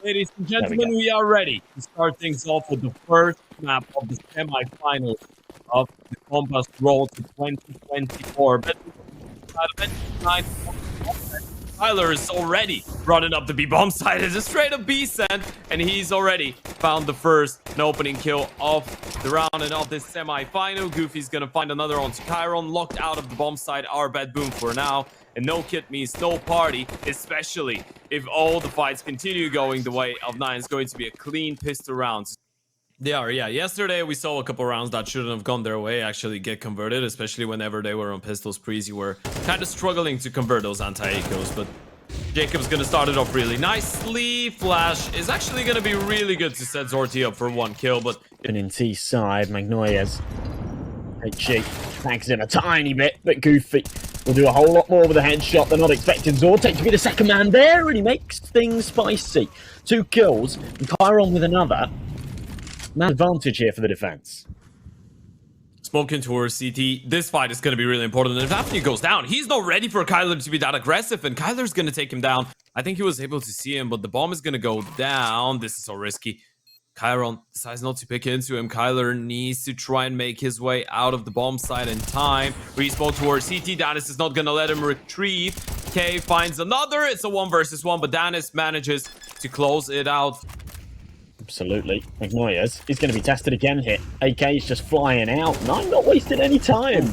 Ladies and gentlemen, we are ready to start things off with the first map of the semi-finals of the Compass Road to 2024. Tyler is already running up the B-bomb side. It's a straight up B-send, and he's already found the first and opening kill of the round and of this semi-final. Goofy's gonna find another onto Chiron, locked out of the bomb side. Our bed boom for now. And no kit means no party, especially if all the fights continue going the way of 9. It's going to be a clean pistol rounds. They are, yeah. Yesterday we saw a couple rounds that shouldn't have gone their way actually get converted, especially whenever they were on pistols. Preezy were kind of struggling to convert those anti-ecos, but Jacob's gonna start it off really nicely. Flash is actually gonna be really good to set Zorti up for one kill, but in T side, Magnoia's HG tags him a tiny bit, but Goofy will do a whole lot more with a headshot. They're not expecting Zorte to be the second man there, and he makes things spicy. 2 kills, and Chiron with another. Man advantage here for the defense. Smoking towards CT. This fight is going to be really important. And if Anthony goes down, he's not ready for Kyler to be that aggressive, and Kyler's going to take him down. I think he was able to see him, but the bomb is going to go down. This is so risky. Chiron decides not to pick into him. Kyler needs to try and make his way out of the bomb site in time. Respawn towards CT. Danis is not going to let him retrieve. K finds another. It's a 1 versus 1, but Danis manages to close it out. Absolutely. Magnoia's is going to be tested again here. AK's just flying out. 9 not wasted any time.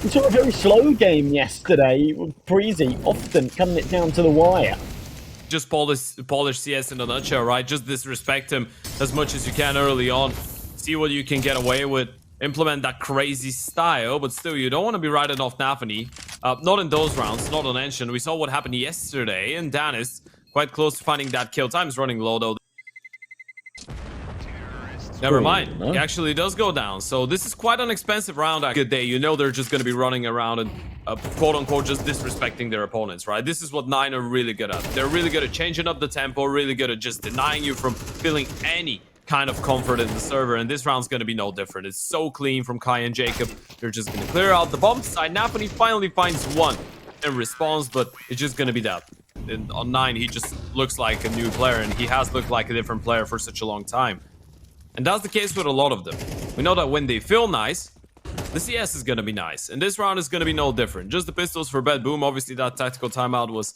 We saw a very slow game yesterday with Preezy often cutting it down to the wire. Just polish CS in a nutshell, right? Just disrespect him as much as you can early on. See what you can get away with. Implement that crazy style, but still, you don't want to be riding off Nafany. Not in those rounds, not on Ancient. We saw what happened yesterday, and Danis quite close to finding that kill. Time's running low, though. Never mind. No. He actually does go down. So this is quite an expensive round. Good day. You know they're just going to be running around and quote-unquote just disrespecting their opponents, right? This is what 9 are really good at. They're really good at changing up the tempo, really good at just denying you from feeling any kind of comfort in the server. And this round's going to be no different. It's so clean from Kai and Jacob. They're just going to clear out the bomb side. Nafany finally finds one in response, but it's just going to be that. And on 9, he just looks like a new player, and he has looked like a different player for such a long time. And that's the case with a lot of them. We know that when they feel nice, the CS is going to be nice. And this round is going to be no different. Just the pistols for bed boom. Obviously, that tactical timeout was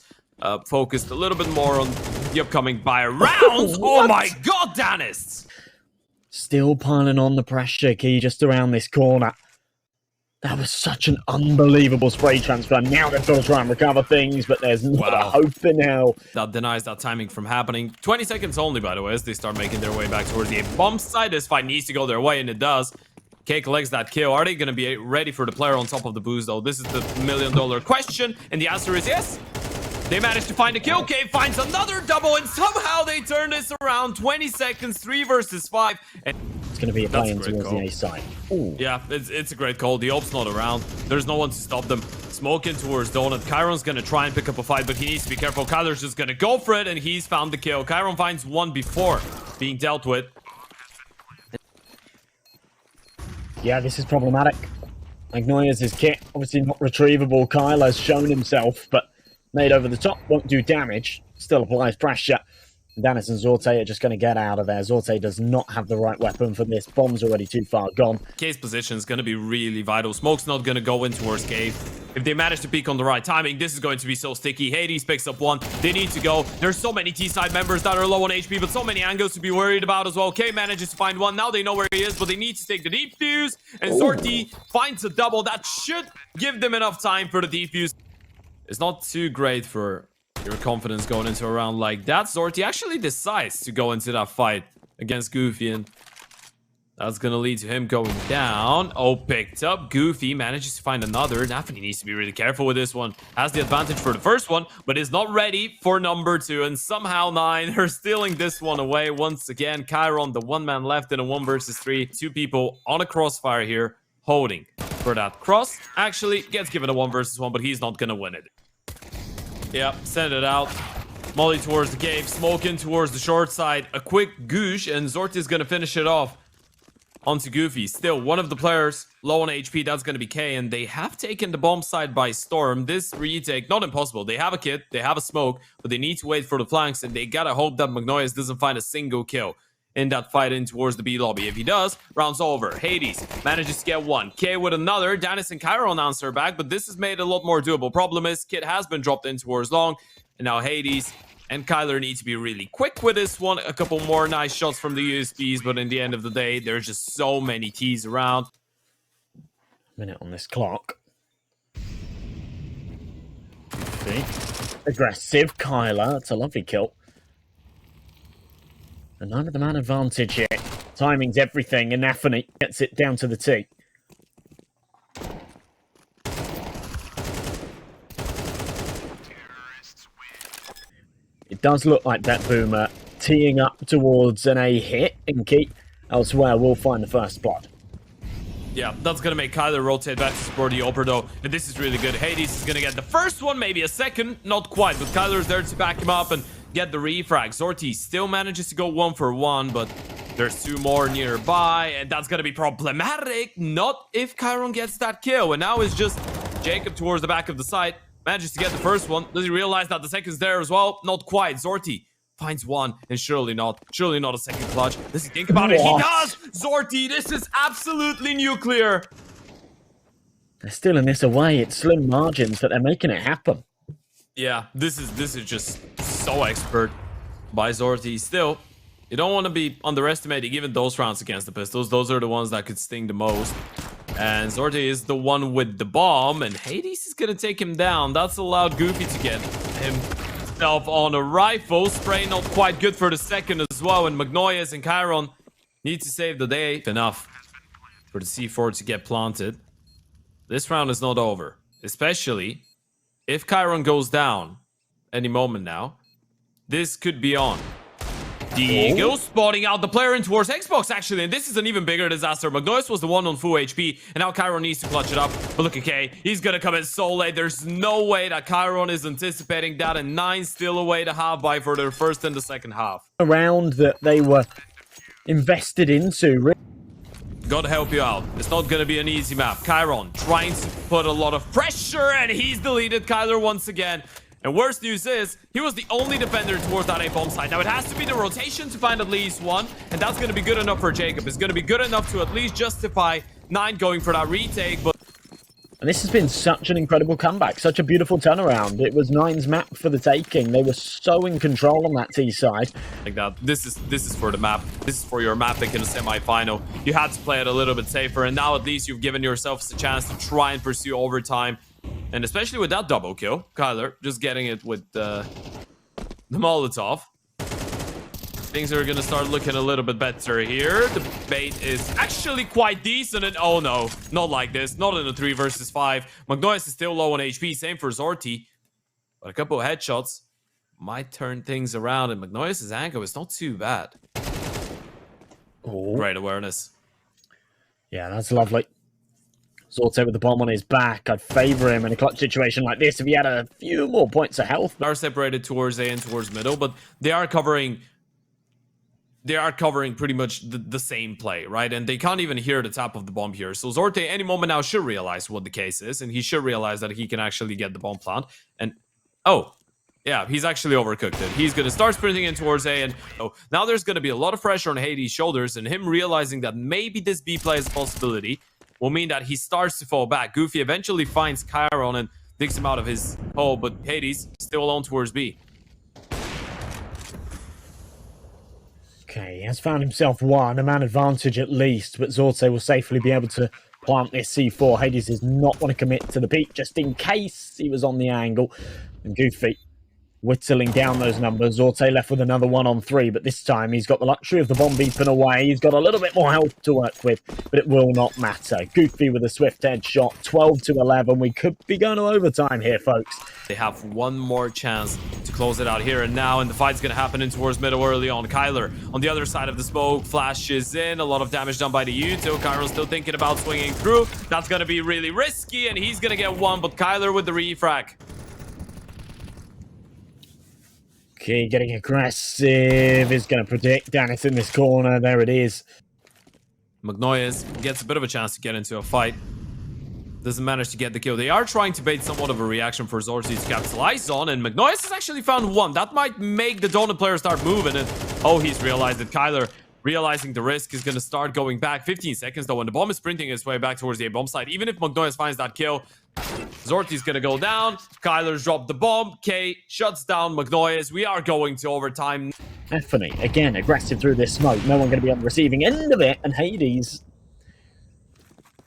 focused a little bit more on the upcoming buy rounds. Oh my god, Danis! Still piling on the pressure, Key, just around this corner. That was such an unbelievable spray transfer. Now they've got to try and recover things, but there's not a hope in hell. That denies that timing from happening. 20 seconds only, by the way, as they start making their way back towards the bomb side. This fight needs to go their way, and it does. K collects that kill. Are they going to be ready for the player on top of the boost, though? This is the $1 million question, and the answer is yes. They managed to find a kill. K finds another double, and somehow they turn this around. 20 seconds, 3 versus 5. And it's going to be a play in towards the A side. Ooh. Yeah, it's a great call. The Ope's not around. There's no one to stop them. Smoking towards Donut. Chiron's going to try and pick up a fight, but he needs to be careful. Kyler's just going to go for it, and he's found the kill. Chiron finds one before being dealt with. Yeah, this is problematic. Magnoia's his kit. Obviously not retrievable. Kyler's shown himself, but made over the top. Won't do damage. Still applies pressure. Danis and Zorte are just going to get out of there. Zorte does not have the right weapon for this. Bomb's already too far gone. K's position is going to be really vital. Smoke's not going to go in towards Cave. If they manage to peek on the right timing, this is going to be so sticky. Hades picks up one. They need to go. There's so many T-side members that are low on HP, but so many angles to be worried about as well. K manages to find one. Now they know where he is, but they need to take the defuse. And Zorte finds a double. That should give them enough time for the defuse. It's not too great for your confidence going into a round like that. Zorte actually decides to go into that fight against Goofy, and that's gonna lead to him going down. Oh, picked up. Goofy manages to find another. Nafany needs to be really careful with this one. Has the advantage for the first one, but is not ready for number 2. And somehow 9 are stealing this one away once again. Chiron, the 1 man left in a 1 versus 3. 2 people on a crossfire here, holding for that cross. Actually gets given a 1 versus 1, but he's not gonna win it. Yep, send it out. Molly towards the cave, smoking towards the short side. A quick goosh, and Zorte is going to finish it off. onto Goofy. Still, one of the players low on HP, that's going to be K, and they have taken the bomb side by storm. This retake, not impossible. They have a kit, they have a smoke, but they need to wait for the flanks, and they gotta hope that Magnoyas doesn't find a single kill in that fight in towards the B lobby. If he does, round's over. Hades manages to get one. K with another. Danis and Chiron answer back, but this is made a lot more doable. Problem is, Kit has been dropped in towards long, and now Hades and Kyler need to be really quick with this one. A couple more nice shots from the USBs, but in the end of the day, there's just so many T's around. Minute on this clock. See? Aggressive Kyler. That's a lovely kill. And none of the man advantage here. Timing's everything, and Anthony gets it down to the T. It does look like that Boomer teeing up towards an A hit, and Key elsewhere will find the first blood. Yeah, that's going to make Kyler rotate back to support the Oper, though. And this is really good. Hades is going to get the first one, maybe a second. Not quite, but Kyler's there to back him up and get the refrag. Zorti still manages to go 1 for 1, but there's 2 more nearby, and that's going to be problematic. Not if Chiron gets that kill. And now it's just Jacob towards the back of the site. Manages to get the first one. Does he realize that the second's there as well? Not quite. Zorti finds one, and surely not a second clutch. Does he think about it? He does! Zorti, this is absolutely nuclear. They're still in this away. It's slim margins, but they're making it happen. Yeah, this is just so expert by Zorti. Still, you don't want to be underestimating even those rounds against the pistols. Those are the ones that could sting the most. And Zorti is the one with the bomb, and Hades is going to take him down. That's allowed Goofy to get himself on a rifle. Spray not quite good for the second as well, and Magnoyas and Chiron need to save the day. Enough for the C4 to get planted. This round is not over, especially if Chiron goes down any moment now. This could be on. Diego spotting out the player in towards Xbox, actually, and this is an even bigger disaster. Magnoyas was the one on full HP, and now Chiron needs to clutch it up. But look at K, he's gonna come in so late. There's no way that Chiron is anticipating that, and 9 still away to half by for their first and the second half. A round that they were invested into. Gotta help you out. It's not gonna be an easy map. Chiron trying to put a lot of pressure, and he's deleted Kyler once again. And worst news is, he was the only defender towards that A-bomb side. Now, it has to be the rotation to find at least one, and that's going to be good enough for Jacob. It's going to be good enough to at least justify 9 going for that retake, but... And this has been such an incredible comeback, such a beautiful turnaround. It was 9's map for the taking. They were so in control on that T side. Like that. This is for the map. This is for your map pick in the semi-final. You had to play it a little bit safer, and now at least you've given yourselves a chance to try and pursue overtime. And especially with that double kill, Kyler just getting it with the Molotov. Things are going to start looking a little bit better here. The bait is actually quite decent. And oh no, not like this. Not in a 3 versus 5. Magnoyas is still low on HP. Same for Zorti. But a couple of headshots might turn things around. And Magnoyas' angle is not too bad. Oh. Great awareness. Yeah, that's lovely. Zorte with the bomb on his back. I'd favor him in a clutch situation like this if he had a few more points of health. They are separated towards A and towards middle, but they are covering pretty much the same play, right? And they can't even hear the tap of the bomb here. So Zorte any moment now should realize what the case is, and he should realize that he can actually get the bomb plant. And oh, yeah, he's actually overcooked it. He's going to start sprinting in towards A, and oh, now there's going to be a lot of pressure on Hades' shoulders, and him realizing that maybe this B play is a possibility will mean that he starts to fall back. Goofy eventually finds Chiron and digs him out of his hole, but Hades still alone towards B. Okay, he has found himself one, a man advantage at least, but Zorte will safely be able to plant this C4. Hades does not want to commit to the peak, just in case he was on the angle. And Goofy whittling down those numbers. Zorte left with another 1-on-3, but this time he's got the luxury of the bomb beeping away. He's got a little bit more health to work with, but it will not matter. Goofy with a swift headshot, 12-11. We could be going to overtime here, folks. They have one more chance to close it out here and now, and the fight's going to happen in towards middle early on. Kyler on the other side of the smoke, flashes in. A lot of damage done by the U2. Chiron's still thinking about swinging through. That's going to be really risky, and he's going to get one, but Kyler with the refrag. Okay, getting aggressive is going to predict Danis in this corner. There it is. Magnoyes gets a bit of a chance to get into a fight. Doesn't manage to get the kill. They are trying to bait somewhat of a reaction for Zorti to capitalize on, and Magnoyes has actually found one. That might make the Donut player start moving, and oh, he's realized that Kyler, realizing the risk, is going to start going back. 15 seconds though, and the bomb is sprinting its way back towards the A-bomb side. Even if Magnoyes finds that kill, Zorti's going to go down. Kyler's dropped the bomb. K shuts down Magnoyes. We are going to overtime. Anthony, again, aggressive through this smoke. No one going to be on the receiving end of it, and Hades,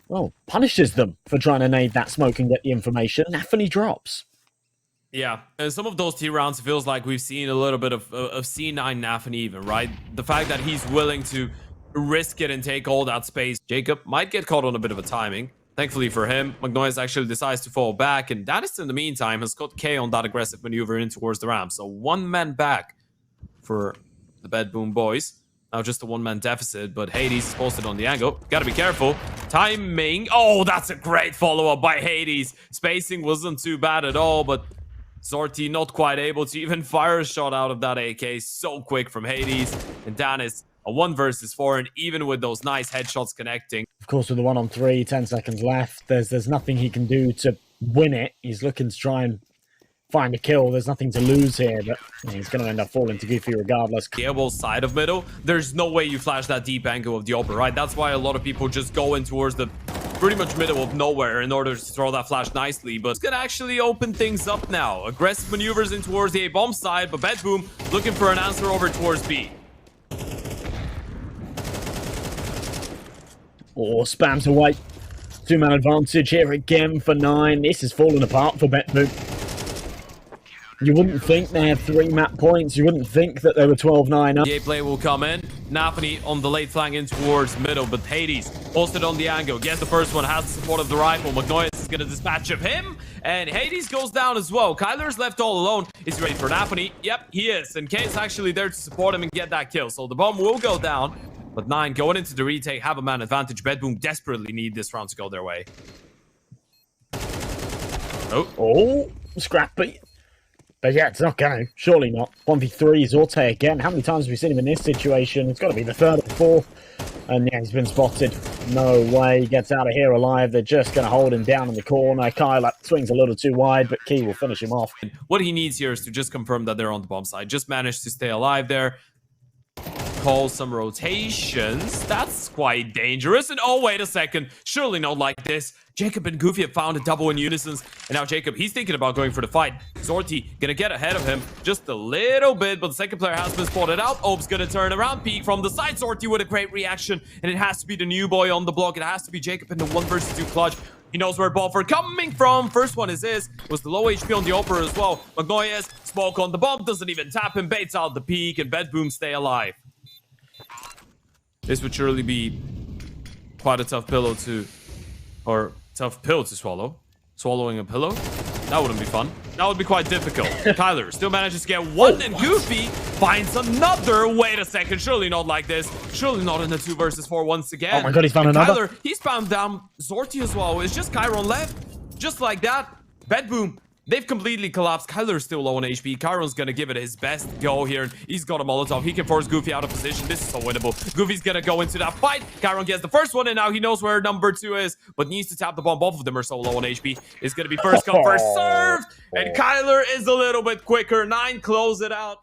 well, punishes them for trying to nade that smoke and get the information. Anthony drops. Yeah, and some of those T rounds feels like we've seen a little bit of C9 Nafan even, right? The fact that he's willing to risk it and take all that space. Jacob might get caught on a bit of a timing. Thankfully for him, Magnoyes actually decides to fall back, and Danis in the meantime has got K on that aggressive maneuver in towards the ramp. So 1 man back for the Bed Boom boys. Now just a 1-man deficit, but Hades is posted on the angle. Gotta be careful. Timing. Oh, that's a great follow-up by Hades. Spacing wasn't too bad at all, but Zorti not quite able to even fire a shot out of that AK. So quick from Hades. And Danis, a 1 versus 4, and even with those nice headshots connecting. Of course, with the 1-on-3, 10 seconds left, there's nothing he can do to win it. He's looking to try and find a kill. There's nothing to lose here, but he's going to end up falling to Goofy regardless. The elbow side of middle, there's no way you flash that deep angle of the upper, right? That's why a lot of people just go in towards the pretty much middle of nowhere in order to throw that flash nicely, but it's going to actually open things up now. Aggressive maneuvers in towards the A-bomb side, but Bed Boom looking for an answer over towards B. Or spams away. 2-man advantage here again for 9. This is falling apart for Bed Boom. You wouldn't think they had 3 map points. You wouldn't think that they were 12-9 up. The A-play will come in. Nafani on the late flank in towards middle, but Hades posted on the angle. Gets the first one, has the support of the rifle. Magnoyes is going to dispatch of him, and Hades goes down as well. Kyler's left all alone. Is he ready for Nafani? Yep, he is. And K is actually there to support him and get that kill. So the bomb will go down, but 9 going into the retake, have a man advantage. Bed Boom desperately need this round to go their way. Oh, scrappy. But yeah, it's not going to. Surely not. 1v3 Zorte again. How many times have we seen him in this situation? It's got to be the 3rd or 4th. And yeah, he's been spotted. No way he gets out of here alive. They're just going to hold him down in the corner. Kyler swings a little too wide, but Key will finish him off. What he needs here is to just confirm that they're on the bomb side. Just manage to stay alive there. Call some rotations. That's quite dangerous. And oh, wait a second. Surely not like this. Jacob and Goofy have found a double in unison. And now Jacob, he's thinking about going for the fight. Zorti gonna get ahead of him just a little bit, but the second player has been spotted out. Obe's gonna turn around, peek from the side. Zorti with a great reaction. And it has to be the new boy on the block. It has to be Jacob in the 1 versus 2 clutch. He knows where Buffer coming from. First one is his. Was the low HP on the upper as well. Magnoyes, smoke on the bomb. Doesn't even tap him. Baits out the peak. And Bed Boom stay alive. This would surely be quite a tough pillow to... Or tough pill to swallow. Swallowing a pillow? That wouldn't be fun. That would be quite difficult. Kyler still manages to get 1, and Goofy finds another. Wait a second. Surely not like this. Surely not in the 2 versus 4 once again. Oh my god, he's found another. Kyler, he's found down Zorti as well. It's just Chiron left. Just like that. Bed Boom. They've completely collapsed. Kyler's still low on HP. Chiron's gonna give it his best go here. He's got a Molotov. He can force Goofy out of position. This is so winnable. Goofy's gonna go into that fight. Chiron gets the first one, and now he knows where number 2 is, but needs to tap the bomb. Both of them are so low on HP. It's gonna be first come, first served. And Kyler is a little bit quicker. 9 close it out.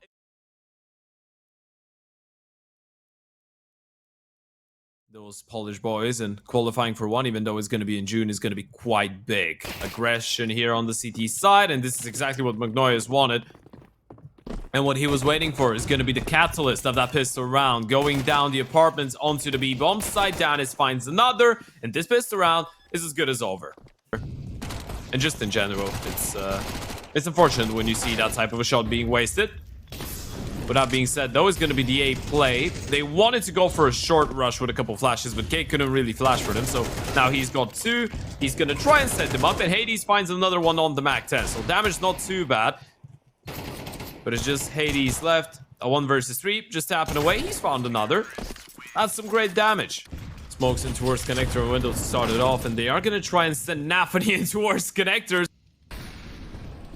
Those Polish boys, and qualifying for 1, even though it's going to be in June, is going to be quite big. Aggression here on the CT side, and this is exactly what Magnoyes wanted. And what he was waiting for is going to be the catalyst of that pistol round. Going down the apartments onto the B-bomb side. Danis finds another, and this pistol round is as good as over. And just in general, it's unfortunate when you see that type of a shot being wasted. With that being said, though, it's going to be the A play. They wanted to go for a short rush with a couple flashes, but K couldn't really flash for them. So now he's got 2. He's going to try and set them up, and Hades finds another one on the Mac 10. So damage not too bad. But it's just Hades left. A 1 versus 3, just tapping away. He's found another. That's some great damage. Smokes in towards connector and window to start it off, and they are going to try and send Nafani in towards connectors.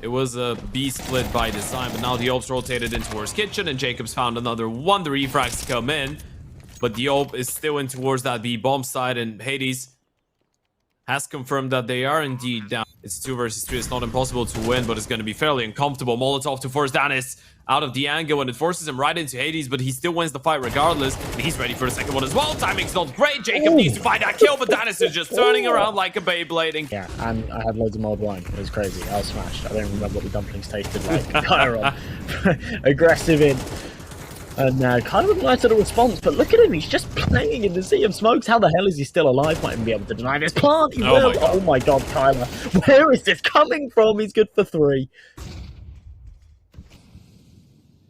It was a B split by design, but now the Ops rotated in towards kitchen, and Jacobs found another 1. The refrags come in. But the Ope is still in towards that B bomb side, and Hades has confirmed that they are indeed down. It's 2 versus 3. It's not impossible to win, but it's going to be fairly uncomfortable. Molotov to force Danis out of the angle, and it forces him right into Hades, but he still wins the fight regardless. And he's ready for the second one as well. Timing's not great. Jacob needs to find that kill, but Danis is just turning around like a Beyblade. Yeah, and I had loads of mulled wine. It was crazy. I was smashed. I don't remember what the dumplings tasted like. Chiron, aggressive in. And kind of nice little response, but look at him, he's just playing in the sea of smokes. How the hell is he still alive? Might even be able to deny this plant. He will. Oh my god, Kyler. Where is this coming from? He's good for 3.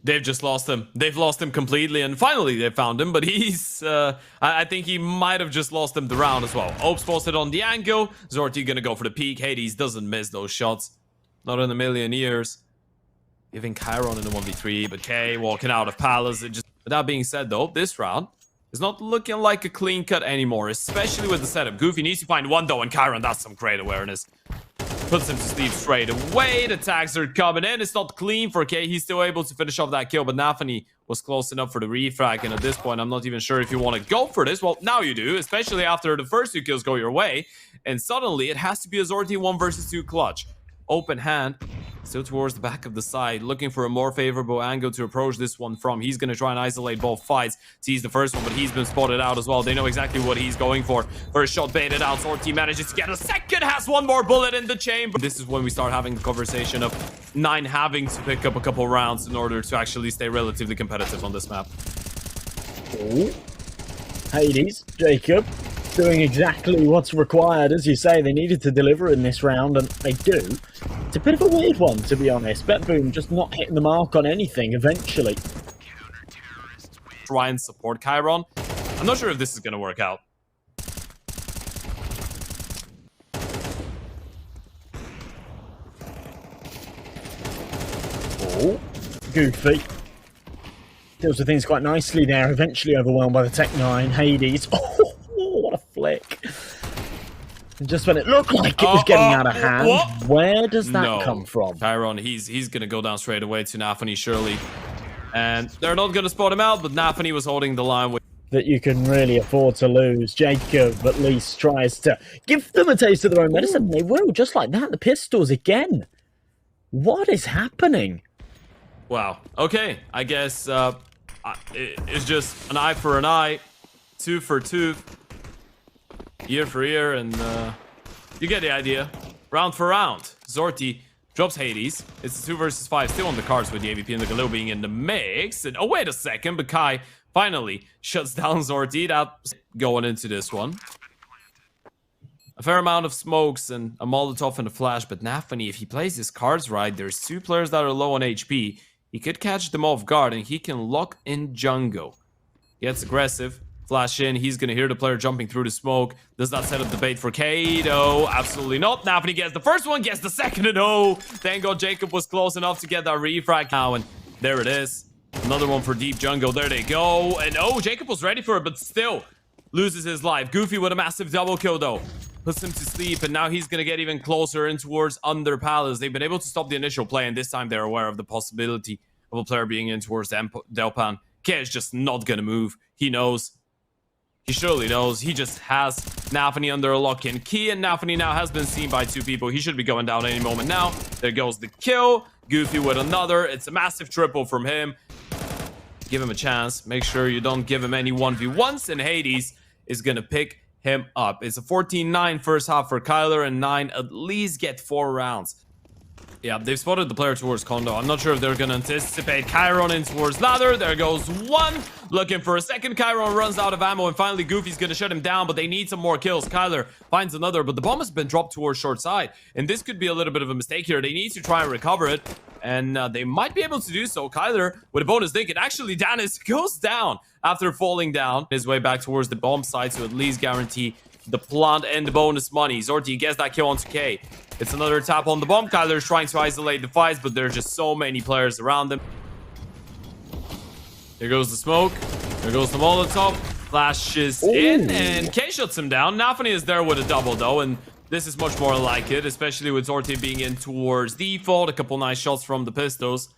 They've just lost him. They've lost him completely, and finally they found him, but he's... I think he might have just lost him the round as well. Ope's posted on the angle. Zorti gonna go for the peak. Hades doesn't miss those shots. Not in a million years. Giving Chiron in the 1v3, but K walking out of Palace. With that being said, though, this round is not looking like a clean cut anymore, especially with the setup. Goofy needs to find one, though, and Chiron, that's some great awareness. Puts him to sleep straight away. The tags are coming in. It's not clean for K. He's still able to finish off that kill, but Nafani was close enough for the refrag, and at this point, I'm not even sure if you want to go for this. Well, now you do, especially after the first 2 kills go your way, and suddenly it has to be a Zorti 1 versus 2 clutch. Open hand, still towards the back of the side, looking for a more favorable angle to approach this one from. He's going to try and isolate both fights. Sees the first one, but he's been spotted out as well. They know exactly what he's going for. First shot baited out. Zorti manages to get a second, has one more bullet in the chamber. This is when we start having the conversation of 9 having to pick up a couple rounds in order to actually stay relatively competitive on this map. Ooh. Hades, Jacob, doing exactly what's required. As you say, they needed to deliver in this round, and they do. It's a bit of a weird one, to be honest. BetBoom just not hitting the mark on anything eventually. Try and support Chiron. I'm not sure if this is going to work out. Oh, Goofy deals with things quite nicely there. Eventually overwhelmed by the Tech 9. Hades. Oh, what a flick. Just when it looked like it was getting out of hand. What? Where does that come from? Chiron, he's going to go down straight away to Nafani, surely. And they're not going to spot him out, but Nafani was holding the line with... That you can really afford to lose. Jacob at least tries to give them a taste of their own medicine. They will, just like that. The pistols again. What is happening? Wow. Okay, I guess it's just an eye for an eye, tooth for tooth, ear for ear, and you get the idea. Round for round. Zorti drops Hades. It's a 2 versus 5, still on the cards with the AVP and the Galil being in the mix. And oh, wait a second, but Kai finally shuts down Zorti. That's going into this one. A fair amount of smokes and a Molotov and a flash, but Nafani, if he plays his cards right, there's 2 players that are low on HP. He could catch them off guard, and he can lock in jungle. Gets aggressive. Flash in. He's going to hear the player jumping through the smoke. Does that set up the bait for Kato? Absolutely not. Nafani gets the first one, gets the second, and oh, thank God Jacob was close enough to get that refrag now, and there it is. Another one for deep jungle. There they go. And oh, Jacob was ready for it, but still loses his life. Goofy with a massive double kill, though. Puts him to sleep, and now he's going to get even closer in towards under Palace. They've been able to stop the initial play, and this time they're aware of the possibility of a player being in towards Delpan. K is just not going to move. He knows. He surely knows. He just has Nafani under a lock-in key, and Nafani now has been seen by 2 people. He should be going down any moment now. There goes the kill. Goofy with another. It's a massive triple from him. Give him a chance. Make sure you don't give him any 1v1s, and Hades is going to pick him up. It's a 14-9 first half for Kyler, and 9 at least get 4 rounds. Yeah, they've spotted the player towards Kondo. I'm not sure if they're going to anticipate Chiron in towards Ladder. There goes one. Looking for a second. Chiron runs out of ammo, and finally Goofy's going to shut him down, but they need some more kills. Kyler finds another, but the bomb has been dropped towards short side, and this could be a little bit of a mistake here. They need to try and recover it, and they might be able to do so. Kyler with a bonus dink, and actually Danis goes down after falling down his way back towards the bomb side to at least guarantee the plant and the bonus money. Zorti gets that kill onto K. It's another tap on the bomb. Kyler's trying to isolate the fights, but there's just so many players around them. There goes the smoke. There goes the Molotov. Flashes in, and K shuts him down. Nafani is there with a double, though, and this is much more like it, especially with Zorti being in towards default. A couple nice shots from the pistols.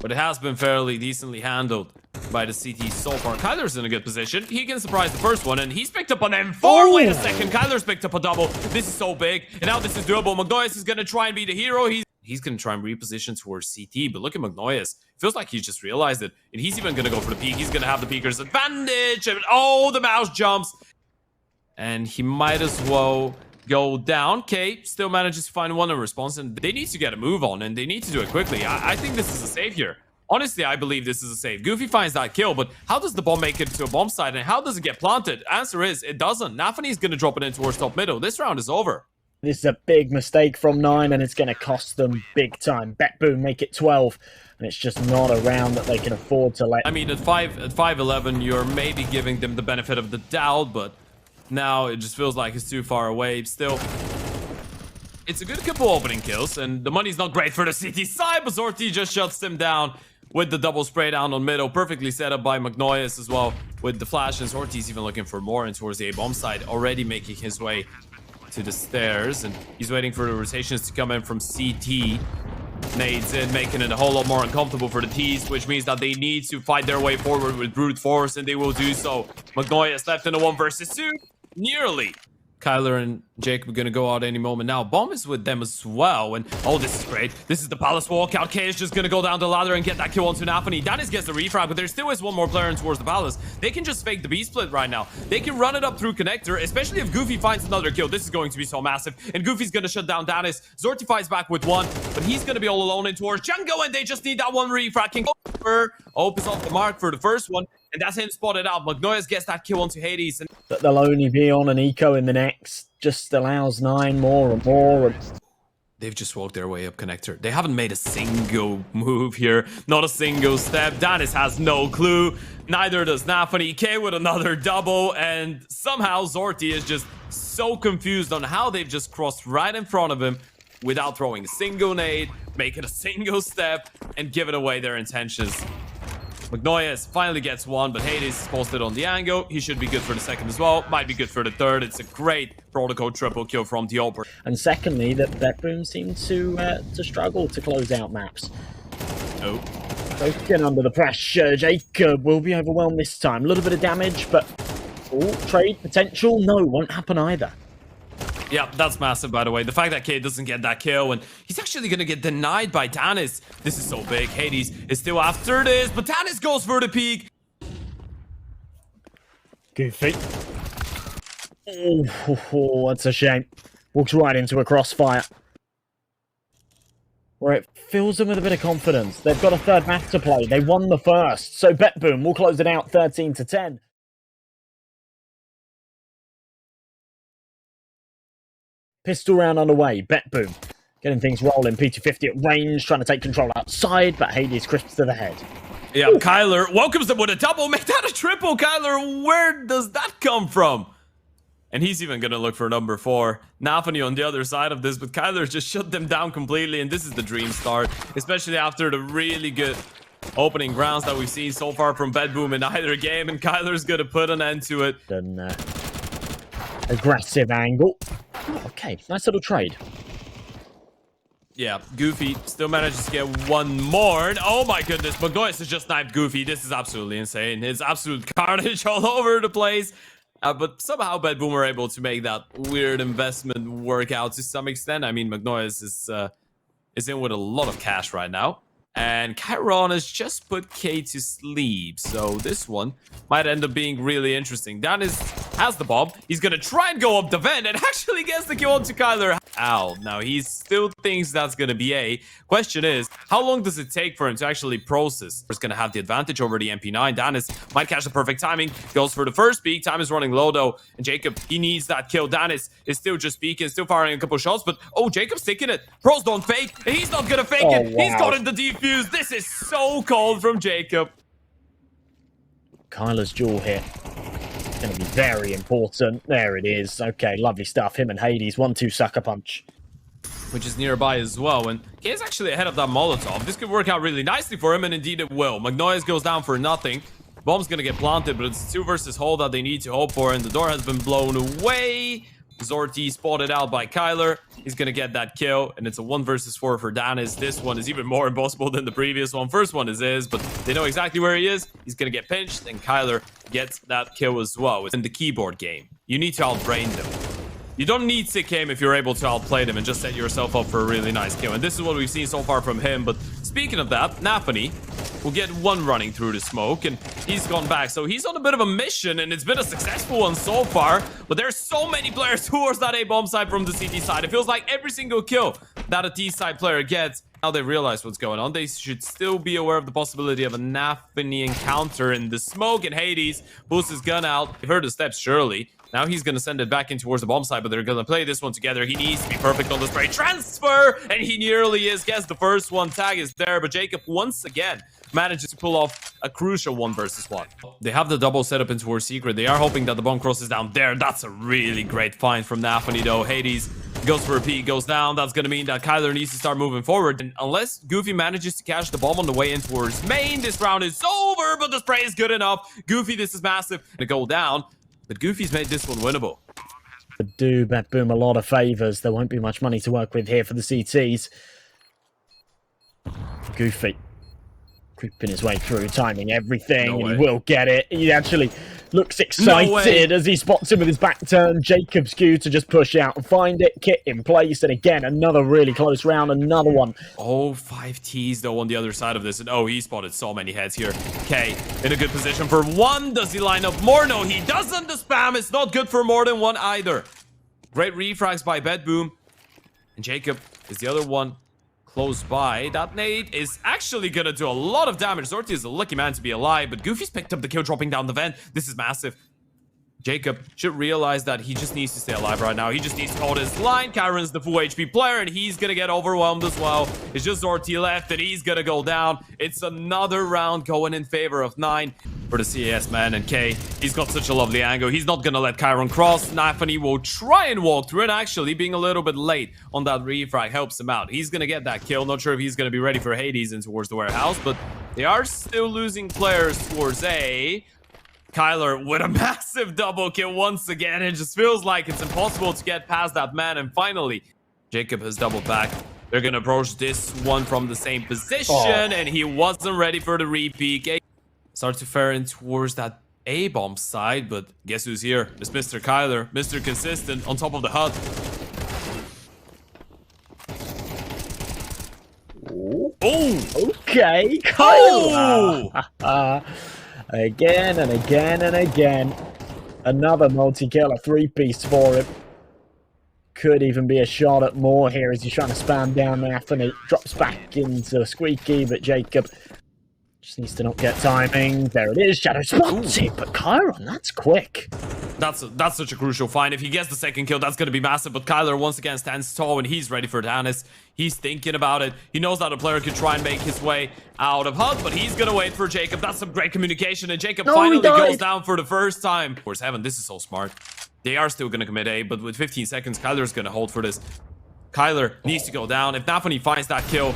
but it has been fairly decently handled by the CT so far. Kyler's in a good position. He can surprise the first one, and he's picked up an M4. Wait a second. Kyler's picked up a double. This is so big, and now this is doable. Magnoyes is going to try and be the hero. He's going to try and reposition towards CT, but look at Magnoyes. Feels like he's just realized it, and he's even going to go for the peek. He's going to have the peeker's advantage, and oh, the mouse jumps, and he might as well go down. K still manages to find one in response, and they need to get a move on, and they need to do it quickly. I think this is a save here. Honestly, I believe this is a save. Goofy finds that kill, but how does the bomb make it to a bomb site, and how does it get planted? Answer is, it doesn't. 9INE's going to drop it in towards top middle. This round is over. This is a big mistake from 9, and it's going to cost them big time. Bet Boom make it 12, and it's just not a round that they can afford to let. I mean, at 5-11, you're maybe giving them the benefit of the doubt, but now it just feels like it's too far away. Still, it's a good couple opening kills, and the money's not great for the CT side, but Zorti just shuts him down with the double spray down on middle. Perfectly set up by Magnoyes as well with the flash, and Zorti's even looking for more, and towards the A-bomb side, already making his way to the stairs, and he's waiting for the rotations to come in from CT. Nades in, making it a whole lot more uncomfortable for the T's, which means that they need to fight their way forward with brute force, and they will do so. Magnoyes left in a 1 versus 2. Nearly. Kyler and Jacob are going to go out any moment now. Bomb is with them as well. And oh, this is great. This is the Palace walkout. K is just going to go down the ladder and get that kill onto 9INE. Danis gets the refrag, but there still is one more player in towards the Palace. They can just fake the B-split right now. They can run it up through connector, especially if Goofy finds another kill. This is going to be so massive. And Goofy's going to shut down Danis. Zorti fights back with one, but he's going to be all alone in towards Django, and they just need that one refrag. King Hope is off the mark for the first one, and that's him spotted out. Magnoyes gets that kill onto Hades. And that they'll only be on an eco in the next just allows 9 more and more. They've just walked their way up connector. They haven't made a single move here. Not a single step. Danis has no clue. Neither does 9INE. K with another double. And somehow Zorti is just so confused on how they've just crossed right in front of him without throwing a single nade, making a single step, and giving away their intentions. Magnoyes finally gets one, but Hades is posted on the angle. He should be good for the second as well. Might be good for the third. It's a great protocol triple kill from the Oper. And secondly, that Bedroom seemed to struggle to close out maps. Oh. Broken under the pressure. Jacob will be overwhelmed this time. A little bit of damage, but trade potential? No, won't happen either. Yeah, that's massive, by the way. The fact that K doesn't get that kill, and he's actually going to get denied by Danis. This is so big. Hades is still after this, but Danis goes for the peak. Goofy. Oh, that's a shame. Walks right into a crossfire, where it fills them with a bit of confidence. They've got a third match to play. They won the first, so Bet Boom will close it out 13-10. Pistol round underway. Bet Boom getting things rolling. P250 at range, trying to take control outside, but Hades crisps to the head. Yeah, ooh. Kyler welcomes them with a double. Make that a triple, Kyler. Where does that come from? And he's even going to look for number 4. 9INE on the other side of this, but Kyler just shut them down completely, and this is the dream start, especially after the really good opening rounds that we've seen so far from Bet Boom in either game, and Kyler's going to put an end to it. An aggressive angle. Okay, nice little trade. Yeah, Goofy still manages to get one more. And oh my goodness, Magnoyes has just sniped Goofy. This is absolutely insane. It's absolute carnage all over the place. But somehow Bet Boom were able to make that weird investment work out to some extent. I mean, Magnoyes is in with a lot of cash right now. And Chiron has just put K to sleep. So this one might end up being really interesting. Danis has the bomb. He's going to try and go up the vent and actually gets the kill onto Kyler. Ow. Now, he still thinks that's going to be A. Question is, how long does it take for him to actually process? He's going to have the advantage over the MP9. Danis might catch the perfect timing. Goes for the first peek. Time is running low, though. And Jacob, he needs that kill. Danis is still just peeking, still firing a couple shots. But, oh, Jacob's taking it. Pros don't fake. And he's not going to fake it. Wow. He's got in the defuse. This is so cold from Jacob. Kyler's duel here. It's going to be very important. There it is. Okay, lovely stuff. Him and Hades, 1-2 sucker punch. Which is nearby as well. And he is actually ahead of that Molotov. This could work out really nicely for him, and indeed it will. Magnoyes goes down for nothing. Bomb's going to get planted, but it's 2 versus hole that they need to hope for, and the door has been blown away Zorti spotted out by Kyler. He's gonna get that kill, and it's a 1 versus 4 for Danis. This one is even more impossible than the previous one. First one is his, but they know exactly where he is. He's gonna get pinched, and Kyler gets that kill as well. In the keyboard game, you need to outbrain them. You don't need sick aim if you're able to outplay them and just set yourself up for a really nice kill. And this is what we've seen so far from him. But speaking of that, 9INE will get one running through the smoke, and he's gone back. So he's on a bit of a mission, and it's been a successful one so far. But there's so many players towards that A-bomb side from the CT side. It feels like every single kill that a T-side player gets, now they realize what's going on. They should still be aware of the possibility of a 9INE encounter in the smoke. And Hades boosts his gun out. You've heard the steps, surely. Now he's going to send it back in towards the bomb side, but they're going to play this one together. He needs to be perfect on the spray transfer, and he nearly is. Guess the first one tag is there, but Jacob once again manages to pull off a crucial 1 versus 1. They have the double setup in towards secret. They are hoping that the bomb crosses down there. That's a really great find from 9INE though. Hades goes for a peek, goes down. That's going to mean that Kyler needs to start moving forward. And unless Goofy manages to catch the bomb on the way in towards main, this round is over, but the spray is good enough. Goofy, this is massive. To go down. But Goofy's made this one winnable. But do Bet Boom a lot of favours. There won't be much money to work with here for the CTs. Goofy creeping his way through, timing everything, and he will get it. He actually looks excited as he spots him with his back turn. Jacob's cue to just push out and find it. Kit in place, and again, another really close round, another one. Oh, 5 Ts though on the other side of this, and oh, he spotted so many heads here. K in a good position for 1. Does he line up more? No, he doesn't. The spam is not good for more than 1 either. Great refrags by Bet Boom, and Jacob is the other one close by. That nade is actually gonna do a lot of damage. Zorti is a lucky man to be alive, but Goofy's picked up the kill, dropping down the vent. This is massive. Jacob should realize that he just needs to stay alive right now. He just needs to hold his line. Kyron's the full HP player, and he's gonna get overwhelmed as well. It's just Zorti left, and he's gonna go down. It's another round going in favor of 9 for the CAS man. And K, he's got such a lovely angle. He's not gonna let Kyron cross. 9INE will try and walk through it. Actually, being a little bit late on that refrag helps him out. He's gonna get that kill. Not sure if he's gonna be ready for Hades in towards the warehouse, but they are still losing players towards A. Kyler with a massive double kill once again. It just feels like it's impossible to get past that man. And finally, Jacob has doubled back. They're going to approach this one from the same position. And he wasn't ready for the repeat. Starts to fare in towards that A-bomb side. But guess who's here? It's Mr. Kyler. Mr. Consistent on top of the hut. Oh, okay. Kyler. Oh! Again and again and again. Another multi-kill, a 3-piece for him. Could even be a shot at more here as he's trying to spam down 9INE. Drops back into Squeaky, but Jacob just needs to not get timing. There it is, Shadow spots it, but Kyron, that's quick. That's such a crucial find. If he gets the second kill, that's going to be massive. But Kyler once again stands tall, and he's ready for Danis. He's thinking about it. He knows that a player could try and make his way out of HUD, but he's going to wait for Jacob. That's some great communication, and Jacob finally goes down for the first time. Where's Heaven? This is so smart. They are still going to commit A, but with 15 seconds, Kyler's going to hold for this. Kyler needs to go down. If 9INE finds that kill,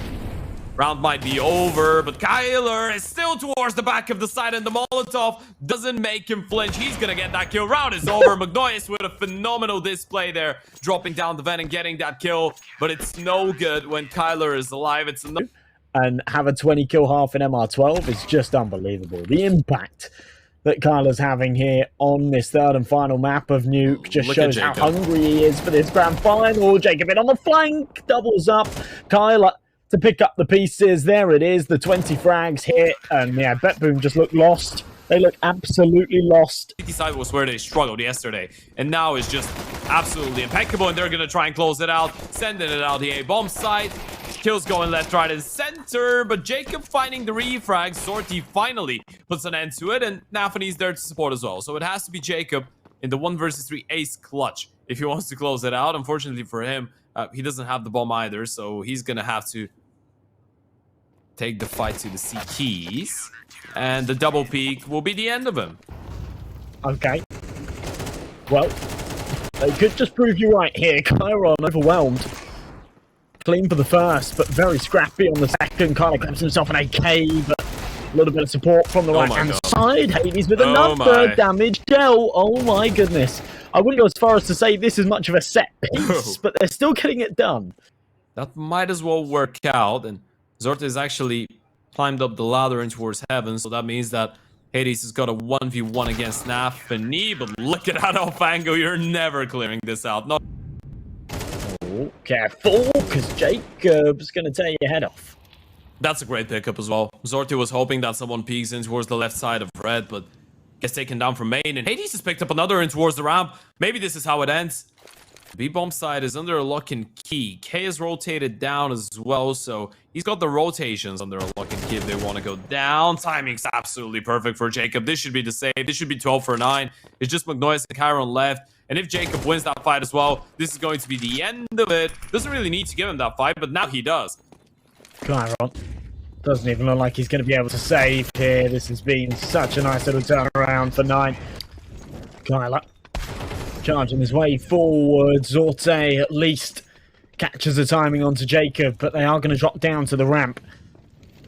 round might be over, but Kyler is still towards the back of the side, and the Molotov doesn't make him flinch. He's gonna get that kill. Round is over. Magnoyes with a phenomenal display there, dropping down the vent and getting that kill, but it's no good when Kyler is alive. It's no. And have a 20 kill half in MR12 is just unbelievable. The impact that Kyler's having here on this third and final map of Nuke just shows how hungry he is for this grand final. Jacob in on the flank, doubles up. Kyler to pick up the pieces. There it is, the 20 frags hit, and yeah, Bet Boom just look lost. They look absolutely lost. CT side was where they struggled yesterday, and now it's just absolutely impeccable, and they're gonna try and close it out, sending it out the A-bomb side. Kills going left, right, and center, but Jacob finding the refrag. Zorti finally puts an end to it, and 9INE's there to support as well. So it has to be Jacob in the 1 versus 3 ace clutch if he wants to close it out. Unfortunately for him, he doesn't have the bomb either, so he's gonna have to take the fight to the CTs, and the double peak will be the end of him. Okay. Well, they could just prove you right here. Kyron overwhelmed. Clean for the first, but very scrappy on the second. Kyler grabs himself an AK, but a little bit of support from the right-hand side. Hades with another damage gel. Oh my goodness. I wouldn't go as far as to say this is much of a set piece, but they're still getting it done. That might as well work out, and Zorta is actually climbed up the ladder and towards heaven, so that means that Hades has got a 1v1 against Naf and Nee, but look at that off angle, you're never clearing this out. Not Oh, careful, because Jacob's going to tear your head off. That's a great pickup as well. Zorti was hoping that someone peeks in towards the left side of red, but gets taken down from main, and Hades has picked up another in towards the ramp. Maybe this is how it ends. B-bomb side is under a lock and key. K is rotated down as well, so he's got the rotations under a lock and key if they want to go down. Timing's absolutely perfect for Jacob. This should be the save. This should be 12 for 9. It's just Magnoyas and Chiron left. And if Jacob wins that fight as well, this is going to be the end of it. Doesn't really need to give him that fight, but now he does. Chiron doesn't even look like he's going to be able to save here. This has been such a nice little turnaround for 9. Kyler charging his way forward. Zorte at least catches the timing onto Jacob, but they are going to drop down to the ramp.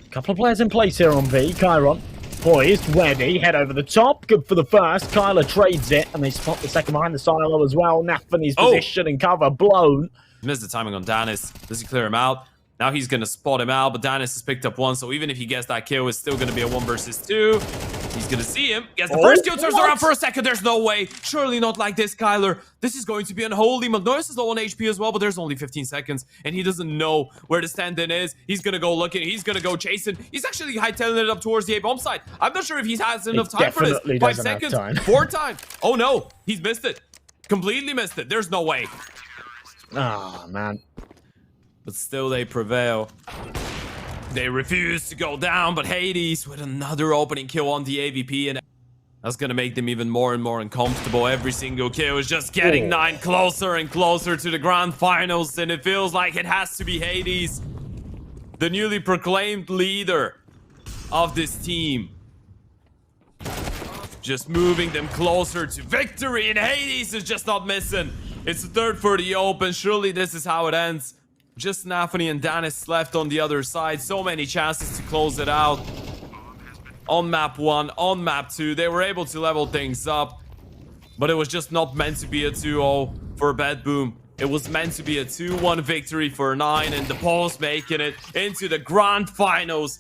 A couple of players in place here on B. Chiron poised, ready, head over the top. Good for the first. Kyler trades it, and they spot the second behind the silo as well. Naf in his position and cover blown. Missed the timing on Danis. Does he clear him out? Now he's going to spot him out, but Danis has picked up one, so even if he gets that kill, it's still going to be a 1 versus 2. He's going to see him. Gets the first kill, turns around for a second. There's no way. Surely not like this, Kyler. This is going to be unholy. Magnoyas is low on HP as well, but there's only 15 seconds, and he doesn't know where the stand-in is. He's going to go looking. He's going to go chasing. He's actually hightailing it up towards the A-bomb side. I'm not sure if he has enough time for this. 5 seconds. 4 time. Oh, no. He's missed it. Completely missed it. There's no way. Oh, man. But still they prevail. They refuse to go down, but Hades with another opening kill on the AVP, and that's gonna make them even more and more uncomfortable. Every single kill is just getting 9 closer and closer to the grand finals, and it feels like it has to be Hades, the newly proclaimed leader of this team, just moving them closer to victory, and Hades is just not missing. It's the third for the open. Surely this is how it ends. Just Nafani and Danis left on the other side. So many chances to close it out. On map 1, on map 2, they were able to level things up. But it was just not meant to be a 2-0 for Bad Boom. It was meant to be a 2-1 victory for 9, and the Poles making it into the grand finals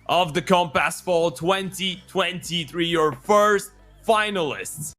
of the Compass Fall 2023, your first finalists.